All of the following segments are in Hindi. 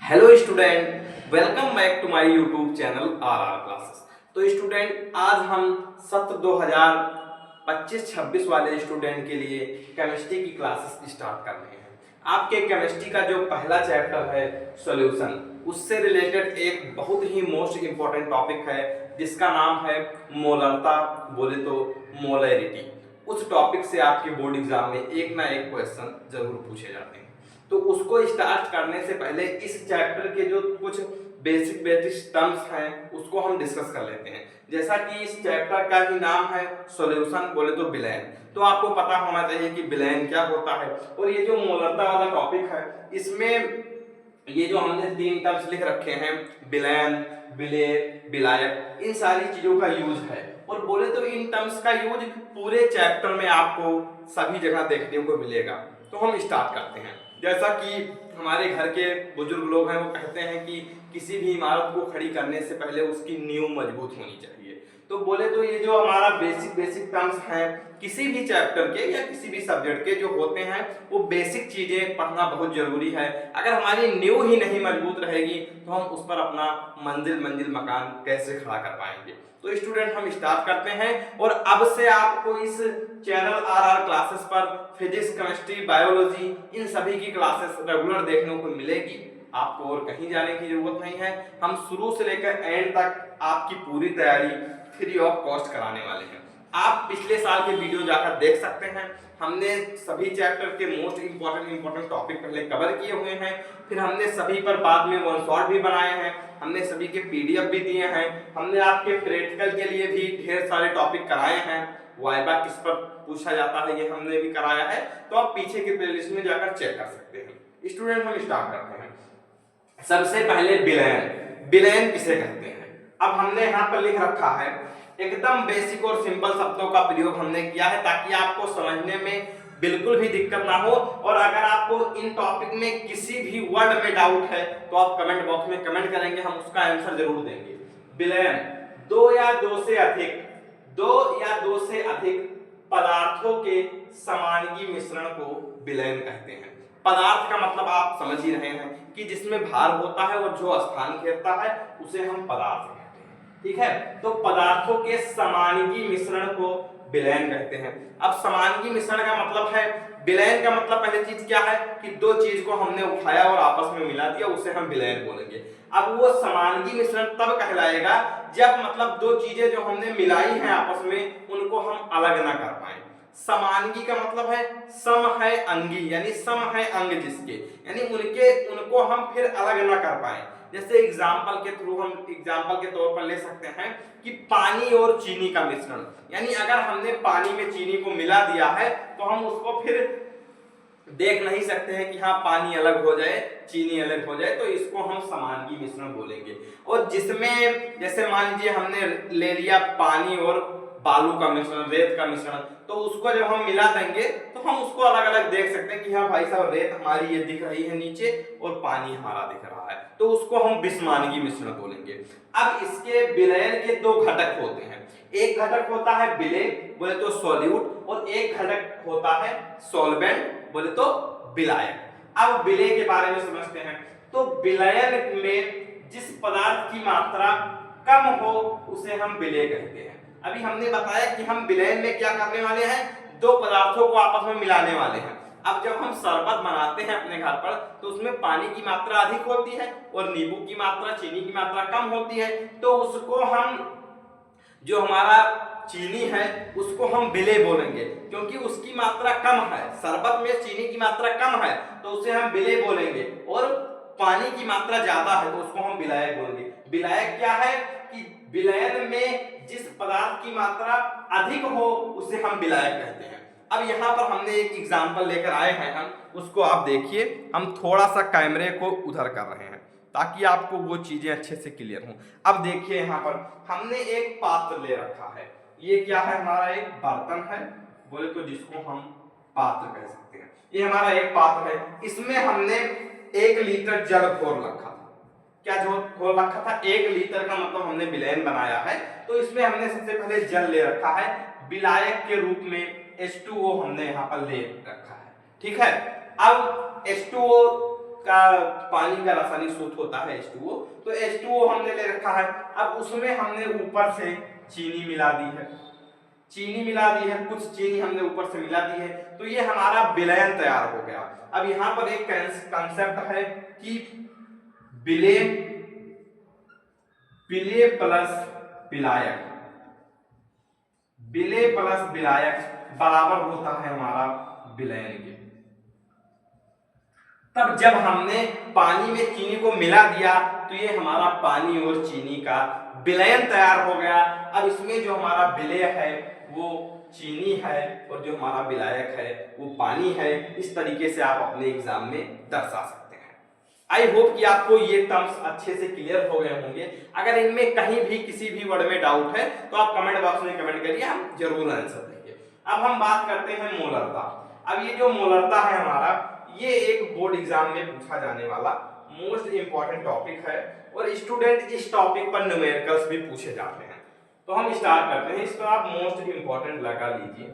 Hello student, welcome back to my YouTube channel R classes. तो स्टूडेंट, आज हम सत्र 2025-26 वाले स्टूडेंट के लिए केमिस्ट्री की क्लासेस स्टार्ट कर रहे हैं। आपके केमिस्ट्री का जो पहला चैप्टर है सॉल्यूशन, उससे रिलेटेड एक बहुत ही मोस्ट इंपॉर्टेंट टॉपिक है जिसका नाम है मोलरता, बोले तो मोलैरिटी। उस टॉपिक से आपके बोर्ड एग्जाम में एक ना एक क्वेश्चन जरूर पूछे जाते हैं। तो उसको स्टार्ट करने से पहले इस चैप्टर के जो कुछ बेसिक बेसिक टर्म्स हैं उसको हम डिस्कस कर लेते हैं। जैसा कि इस चैप्टर का ही नाम है सॉल्यूशन, बोले तो विलयन, तो आपको पता होना चाहिए कि विलयन क्या होता है। और ये जो मोलरता वाला टॉपिक है, इसमें ये जो हमने तीन टर्म्स लिख रखे हैं, विलयन, विलेय, विलायक, इन सारी चीजों का यूज है। और बोले तो इन टर्म्स का यूज पूरे चैप्टर में आपको सभी जगह देखने को मिलेगा। तो हम स्टार्ट करते हैं। जैसा कि हमारे घर के बुजुर्ग लोग हैं, वो कहते हैं कि किसी भी इमारत को खड़ी करने से पहले उसकी नींव मजबूत होनी चाहिए। तो बोले तो ये जो हमारा बेसिक टर्म्स हैं किसी भी चैप्टर के या किसी भी सब्जेक्ट के जो होते हैं, वो बेसिक चीजें पढ़ना बहुत जरूरी है। अगर हमारी नींव ही नहीं मजबूत रहेगी तो हम उस पर अपना मंजिल मकान कैसे खड़ा कर पाएंगे। तो स्टूडेंट, हम स्टार्ट करते हैं। और अब से आपको इस चैनल आर क्लासेस पर फिजिक्स, केमिस्ट्री, बायोलॉजी, इन सभी की क्लासेस रेगुलर देखने को मिलेगी। आपको और कहीं जाने की जरूरत नहीं है। हम शुरू से लेकर एंड तक आपकी पूरी तैयारी फ्री ऑफ कॉस्ट कराने वाले हैं। आप पिछले साल के वीडियो जाकर देख सकते हैं। हमने सभी चैप्टर के मोस्ट इंपॉर्टेंट टॉपिक पहले कवर किए हुए हैं, फिर हमने सभी पर बाद में वन शॉट भी बनाए हैं, हमने सभी के पीडीएफ भी दिए हैं, हमने आपके प्रैक्टिकल के लिए भी ढेर सारे टॉपिक कराए हैं। वाइवा किस पर पूछा जाता है ये हमने भी कराया है, तो आप पीछे के प्लेलिस्ट में जाकर चेक कर सकते हैं। स्टूडेंट, हम स्टार्ट करते हैं। सबसे पहले विलयन। विलयन किसे कहते हैं? अब हमने यहाँ पर लिख रखा है, एकदम बेसिक और सिंपल शब्दों का प्रयोग हमने किया है ताकि आपको समझने में बिल्कुल भी दिक्कत ना हो। और अगर आपको इन टॉपिक में किसी भी वर्ड में डाउट है तो आप कमेंट बॉक्स में कमेंट करेंगे, हम उसका आंसर जरूर देंगे। विलयन, दो या दो से अधिक पदार्थों के समानगी मिश्रण को विलयन कहते हैं। पदार्थ का मतलब आप समझ ही रहे हैं कि जिसमें भार होता है और जो स्थान घेरता है उसे हम पदार्थ कहते हैं। ठीक है, तो पदार्थों के समानगी मिश्रण को विलयन कहते हैं। अब समानगी मिश्रण का मतलब है, विलयन का मतलब पहली चीज क्या है कि दो चीज को हमने उठाया और आपस में मिला दिया, उसे हम विलयन बोलेंगे। अब वो समानगी मिश्रण तब कहलाएगा जब मतलब दो चीजें जो हमने मिलाई हैं आपस में, उनको हम अलग ना कर पाए। समानगी का मतलब है सम है अंगी, यानी सम है अंग जिसके, यानी उनको हम फिर अलग ना कर पाए। जैसे एग्जाम्पल के थ्रू हम एग्जाम्पल के तौर पर ले सकते हैं कि पानी और चीनी का मिश्रण, यानी अगर हमने पानी में चीनी को मिला दिया है तो हम उसको फिर देख नहीं सकते हैं कि हाँ पानी अलग हो जाए चीनी अलग हो जाए, तो इसको हम समानगी मिश्रण बोलेंगे। और जिसमें जैसे मान लीजिए हमने ले लिया पानी और बालू का मिश्रण, रेत का मिश्रण, तो उसको जब हम मिला देंगे तो हम उसको अलग अलग देख सकते हैं कि हाँ भाई साहब रेत हमारी ये दिख रही है नीचे और पानी हमारा दिख रहा है, तो उसको हम विषमानगी मिश्रण बोलेंगे। अब इसके विलयन के दो घटक होते हैं, एक घटक होता है विलेय, बोले तो सॉल्यूट, और एक घटक होता है सॉल्वेंट, बोले तो विलायक। अब विलेय के बारे में समझते हैं। तो विलयन में जिस पदार्थ की मात्रा कम हो उसे हम विलेय कहते हैं। अभी हमने बताया कि हम विलयन में क्या करने वाले हैं, दो पदार्थों को आपस में मिलाने वाले हैं। अब जब हम शरबत बनाते हैं अपने घर पर तो उसमें पानी की मात्रा अधिक होती है और नींबू की मात्रा, चीनी की मात्रा कम होती है, तो उसको हम जो हमारा चीनी है उसको हम विलेय बोलेंगे, क्योंकि उसकी मात्रा कम है। शरबत में चीनी की मात्रा कम है तो उसे हम विलेय बोलेंगे, और पानी की मात्रा ज्यादा है तो उसको हम विलायक बोलेंगे। विलायक क्या है कि विलयन में जिस पदार्थ की मात्रा अधिक हो उसे हम विलायक कहते हैं। अब यहाँ पर हमने एक एग्जाम्पल लेकर आए हैं, हम उसको आप देखिए। हम थोड़ा सा कैमरे को उधर कर रहे हैं ताकि आपको वो चीजें अच्छे से क्लियर हों। अब देखिए यहाँ पर हमने एक पात्र ले रखा है, ये क्या है, हमारा एक बर्तन है, बोले तो जिसको हम पात्र कह सकते हैं। ये हमारा एक पात्र है, इसमें हमने 1 लीटर जल घोल रखा था। क्या जो घोल रखा था, 1 लीटर का मतलब हमने विलयन बनाया है, तो इसमें हमने सबसे पहले जल ले रखा है, विलायक के रूप में H2O हमने यहाँ पर ले रखा है। ठीक है, अब H2O का पानी का रासायनिक सूत्र होता है H2O। तो H2O हमने ले रखा है, अब उसमें हमने ऊपर से चीनी मिला दी है, कुछ चीनी हमने ऊपर से मिला दी है, तो ये हमारा विलयन तैयार हो गया। अब यहाँ पर एक कंसेप्ट है कि विलेय प्लस विलायक बराबर होता है हमारा विलयन के। तब जब हमने पानी में चीनी को मिला दिया तो ये हमारा पानी और चीनी का विलयन तैयार हो गया। अब इसमें जो हमारा विलेय है वो चीनी है और जो हमारा विलायक है वो पानी है। इस तरीके से आप अपने एग्जाम में दर्शा सकते हैं। आई होप कि आपको ये टर्म्स अच्छे से क्लियर हो गए होंगे। अगर इनमें कहीं भी किसी भी वर्ड में डाउट है तो आप कमेंट बॉक्स में कमेंट करिए, हम जरूर आंसर देंगे। अब हम बात करते हैं मोलरता। अब ये जो मोलरता है हमारा, ये एक बोर्ड एग्जाम में पूछा जाने वाला मोस्ट इंपॉर्टेंट टॉपिक है और स्टूडेंट इस टॉपिक पर न्यूमेरिकल्स भी पूछे जाते हैं। तो हम स्टार्ट करते हैं, इसको आप मोस्ट इंपॉर्टेंट लगा लीजिए।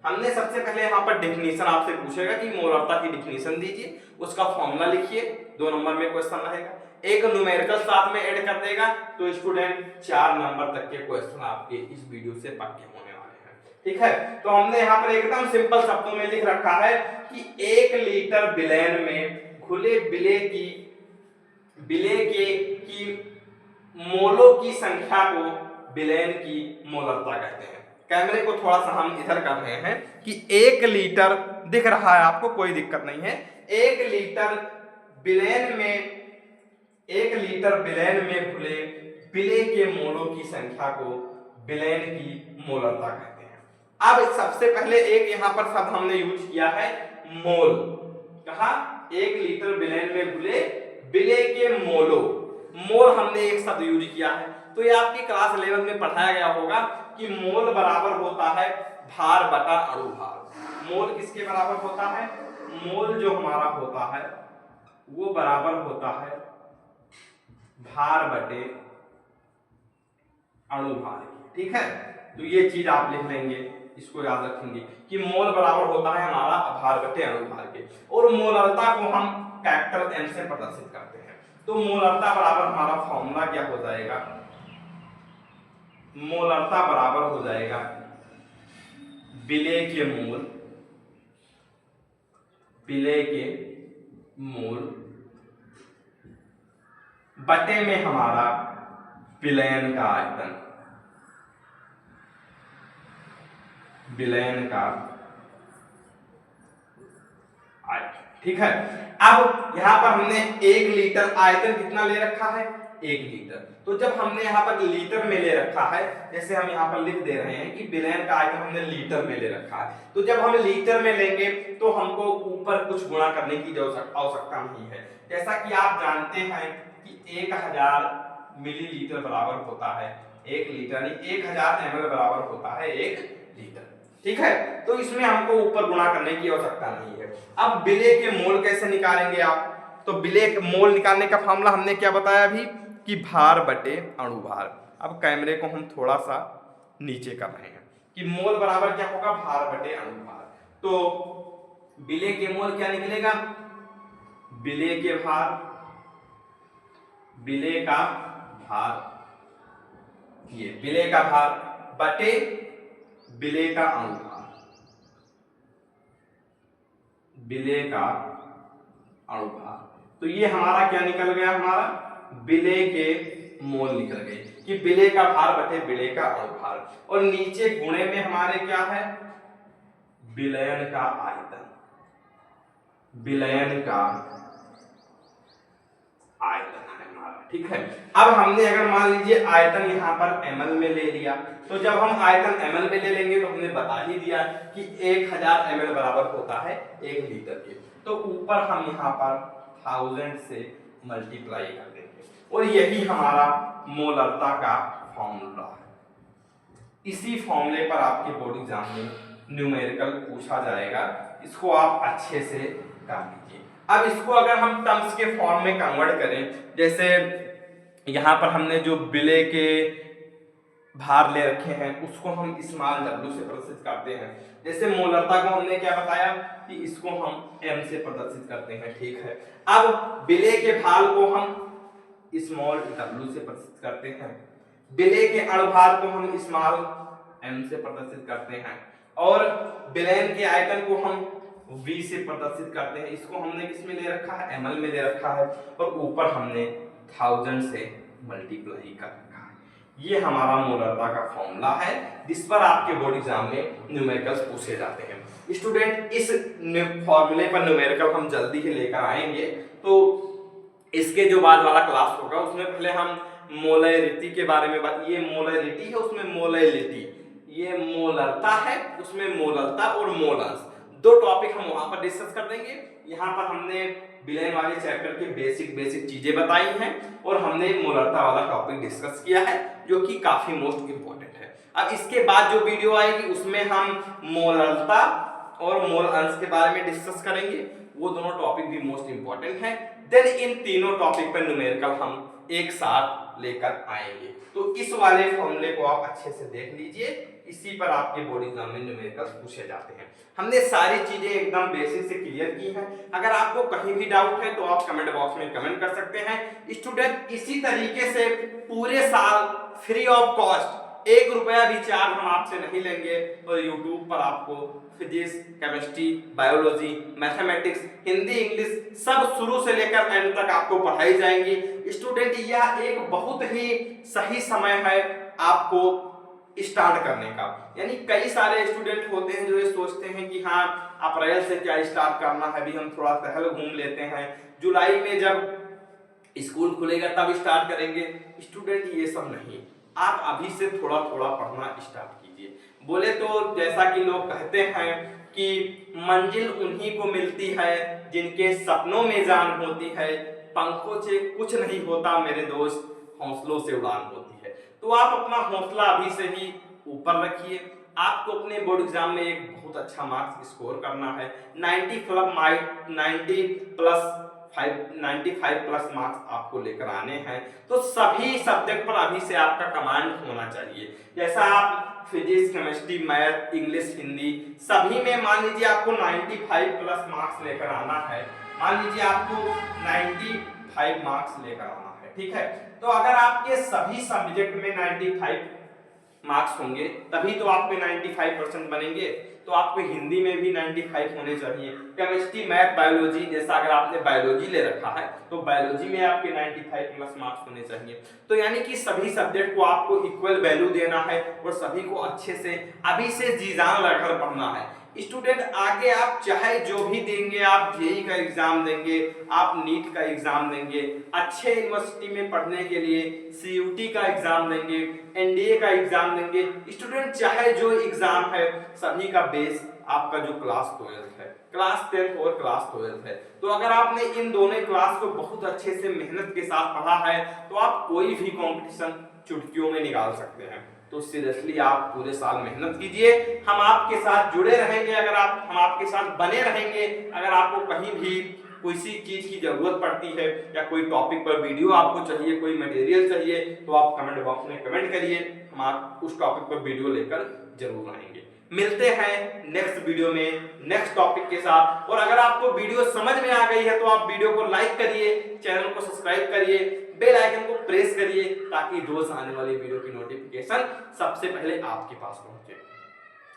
हमने सबसे पहले यहाँ पर डेफिनेशन आपसे पूछेगा कि मोलरता की डेफिनेशन दीजिए, उसका फॉर्मूला लिखिए, 2 नंबर में क्वेश्चन रहेगा। एक न्यूमेरिकल साथ में ऐड कर देगा तो स्टूडेंट 4 नंबर तक के क्वेश्चन आपके इस वीडियो से पक्के होने वाले हैं। ठीक है, तो हमने यहाँ पर एकदम सिंपल शब्दों में लिख रखा है कि 1 लीटर विलयन में घुले विलेय की मोलों की संख्या को विलयन की मोलरता कहते हैं। कैमरे को थोड़ा सा हम इधर कर रहे हैं कि 1 लीटर दिख रहा है आपको, कोई दिक्कत नहीं है। 1 लीटर विलयन में घुले विलेय के मोलों की संख्या को विलयन की मोलरता कहते हैं। अब सबसे पहले एक यहाँ पर शब्द हमने यूज किया है मोल। कहा 1 लीटर विलयन में घुले विलेय के मोलों, मोल हमने एक शब्द यूज किया है। तो ये आपकी क्लास 11 में पढ़ाया गया होगा कि मोल बराबर होता है भार बटा अणुभार। मोल किसके बराबर होता है? मोल जो हमारा होता है वो बराबर होता है भार बटे अणुभार। ठीक है, तो ये चीज आप लिख लेंगे, इसको याद रखेंगे कि मोल बराबर होता है हमारा भार बटे अणुभार के। और मोलरता को हम कैपिटल M से प्रदर्शित करते हैं। तो मोलरता बराबर हमारा फॉर्मूला क्या हो जाएगा? मोलरता बराबर हो जाएगा विलेय के मोल बटे में हमारा विलयन का आयतन। ठीक है, अब यहाँ पर हमने 1 लीटर आयतन कितना ले रखा है? 1 लीटर। तो जब हमने यहाँ पर लीटर में ले रखा है, जैसे हम यहाँ पर लिख दे रहे हैं कि विलयन का आयतन हमने लीटर में ले रखा है, तो जब हम लीटर में लेंगे तो हमको ऊपर कुछ गुणा करने की आवश्यकता नहीं है। जैसा कि आप जानते हैं कि 1000 मिलीलीटर बराबर होता है 1 लीटर, 1000 ml बराबर होता है 1 लीटर। ठीक है, तो इसमें हमको ऊपर गुणा करने की आवश्यकता नहीं है। अब विलेय के मोल कैसे निकालेंगे आप? तो विलेय के मोल निकालने का फॉर्मूला हमने क्या बताया अभी कि भार बटे अणुभार। अब कैमरे को हम थोड़ा सा नीचे कर रहे हैं कि मोल बराबर क्या होगा? भार बटे अणुभार। तो विलेय के मोल क्या निकलेगा? विलेय का भार, ये विलेय का भार बटे विलेय का अणुभार, तो ये हमारा क्या निकल गया? हमारा विलेय के मोल निकल गए कि विलेय का भार बटे विलेय का अणुभार। और नीचे गुणे में हमारे क्या है? विलयन का आयतन। ठीक है, अब हमने अगर मान लीजिए आयतन यहाँ पर ml में ले लिया, तो जब हम आयतन ml में ले लेंगे तो हमने बता ही दिया कि 1000 ml बराबर होता है 1 लीटर के। तो ऊपर हम यहाँ पर 1000 से मल्टीप्लाई कर देंगे और यही हमारा मोलरता का फॉर्मूला है। इसी फॉर्मूले पर आपके बोर्ड एग्जाम में न्यूमेरिकल पूछा जाएगा, इसको आप अच्छे से कर लीजिए। अब इसको अगर हम टर्म्स के फॉर्म में कन्वर्ट करें, जैसे यहाँ पर हमने जो विलेय भार ले रखे हैं उसको हम स्मॉल w से प्रदर्शित करते हैं। जैसे मोलरता को हमने क्या बताया कि इसको हम m से प्रदर्शित करते हैं, ठीक है। अब विलेय के भार को हम स्मॉल w से प्रदर्शित करते हैं, विलेय के अणुभार को हम स्मॉल m से प्रदर्शित करते हैं, और विलयन के आयतन को हम v से प्रदर्शित करते हैं। इसको हमने किस में ले रखा है, ml में ले रखा है, और ऊपर हमने 1000 से मल्टीप्लाई कर रखा है। ये हमारा मोलरता का फॉर्मूला है जिस पर आपके बोर्ड एग्जाम में न्यूमेरिकल्स पूछे जाते हैं। स्टूडेंट इस फॉर्मूले पर न्यूमेरिकल हम जल्दी ही लेकर आएंगे, तो इसके जो बाद वाला क्लास होगा उसमें पहले हम मोलैरिटी के बारे में बात, ये मोलैरिटी है उसमें मोलैलिटी, ये मोलरता है उसमें मोलरता और मोलंस, दो टॉपिक हम वहां पर डिस्कस कर देंगे। यहाँ पर हमने विलयन वाले चैप्टर के बेसिक चीजें बताई हैं और हमने मोलरता वाला टॉपिक डिस्कस किया है जो कि काफी मोस्ट इंपॉर्टेंट है। अब इसके बाद जो वीडियो आएगी उसमें हम मोलरता और मोल अंश के बारे में डिस्कस करेंगे, वो दोनों टॉपिक भी मोस्ट इंपॉर्टेंट हैं। देन इन तीनों टॉपिक पर न्यूमेरिकल हम एक साथ लेकर आएंगे। तो इस वाले फॉर्मूले को आप अच्छे से देख लीजिए, इसी पर आपके बोर्ड एग्जाम में न्यूमेरिकल्स पूछे जाते हैं। हमने सारी चीजें एकदम बेसिक से क्लियर की हैं। अगर आपको कहीं भी डाउट है तो आप कमेंट बॉक्स में कमेंट कर सकते हैं। स्टूडेंट इसी तरीके से पूरे साल फ्री ऑफ कॉस्ट 1 रुपया भी चार्ज हम आपसे नहीं लेंगे, और YouTube पर आपको physics, chemistry, biology, mathematics, Hindi, English सब शुरू से लेकर एंड तक आपको पढ़ाई जाएंगी। स्टूडेंट यह एक बहुत ही सही समय है आपको स्टार्ट करने का। यानी कई सारे स्टूडेंट होते हैं जो ये सोचते हैं कि हाँ अप्रैल से क्या स्टार्ट करना है, अभी हम थोड़ा टहल घूम लेते हैं, जुलाई में जब स्कूल खुलेगा तब स्टार्ट करेंगे। स्टूडेंट ये सब नहीं, आप अभी से थोड़ा थोड़ा पढ़ना स्टार्ट कीजिए। बोले तो जैसा कि लोग कहते हैं कि मंजिल उन्हीं को मिलती है जिनके सपनों में जान होती है, पंखों से कुछ नहीं होता मेरे दोस्त, हौसलों से उड़ान होती है। तो आप अपना हौसला अभी से ही ऊपर रखिए। आपको अपने बोर्ड एग्जाम में एक बहुत अच्छा मार्क्स स्कोर करना है, 95 प्लस मार्क्स आपको लेकर आने हैं। तो सभी सब्जेक्ट पर अभी से आपका कमांड होना चाहिए। जैसा आप physics, chemistry, math, English, Hindi सभी में मान लीजिए आपको 95 प्लस मार्क्स लेकर आना है, मान लीजिए आपको 95 मार्क्स लेकर आना है, ठीक है। तो अगर आपके सभी सब्जेक्ट में 95 मार्क्स होंगे तभी तो आपके 95% बनेंगे। तो आपको हिंदी में भी 95 होने चाहिए, केमिस्ट्री, मैथ, बायोलॉजी, जैसा अगर आपने बायोलॉजी ले रखा है तो बायोलॉजी में आपके 95 प्लस मार्क्स होने चाहिए। तो यानी कि सभी सब्जेक्ट को आपको इक्वल वैल्यू देना है और सभी को अच्छे से अभी से जी जान लगाकर पढ़ना है। स्टूडेंट आगे आप चाहे जो भी देंगे, आप जेईई का एग्जाम देंगे, आप नीट का एग्जाम देंगे, अच्छे यूनिवर्सिटी में पढ़ने के लिए सीयूटी का एग्जाम देंगे, एनडीए का एग्जाम देंगे। स्टूडेंट चाहे जो एग्जाम है सभी का बेस आपका जो क्लास 12 है, क्लास 10 और क्लास 12 है। तो अगर आपने इन दोनों क्लास को बहुत अच्छे से मेहनत के साथ पढ़ा है तो आप कोई भी कंपटीशन चुटकियों में निकाल सकते हैं। तो सीरियसली आप पूरे साल मेहनत कीजिए, हम आपके साथ जुड़े रहेंगे, अगर हम आपके साथ बने रहेंगे। अगर आपको कहीं भी किसी चीज की जरूरत पड़ती है या कोई टॉपिक पर वीडियो आपको चाहिए, कोई मटेरियल चाहिए, तो आप कमेंट बॉक्स में कमेंट करिए, हम आप उस टॉपिक पर वीडियो लेकर जरूर आएंगे। मिलते हैं नेक्स्ट वीडियो में नेक्स्ट टॉपिक के साथ। और अगर आपको वीडियो समझ में आ गई है तो आप वीडियो को लाइक करिए, चैनल को सब्सक्राइब करिए, बेल आइकन को प्रेस करिए ताकि रोज आने वाली वीडियो की नोटिफिकेशन सबसे पहले आपके पास पहुंचे।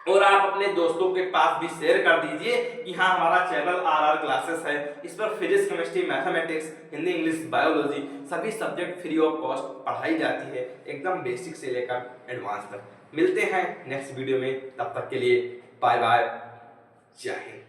और आप अपने दोस्तों के पास भी शेयर कर दीजिए कि हाँ हमारा चैनल आरआर क्लासेस है, इस पर physics, chemistry, mathematics, Hindi, English, biology सभी सब्जेक्ट फ्री ऑफ कॉस्ट पढ़ाई जाती है, एकदम बेसिक से लेकर एडवांस तक। मिलते हैं नेक्स्ट वीडियो में, तब तक के लिए बाय बाय, जय हिंद।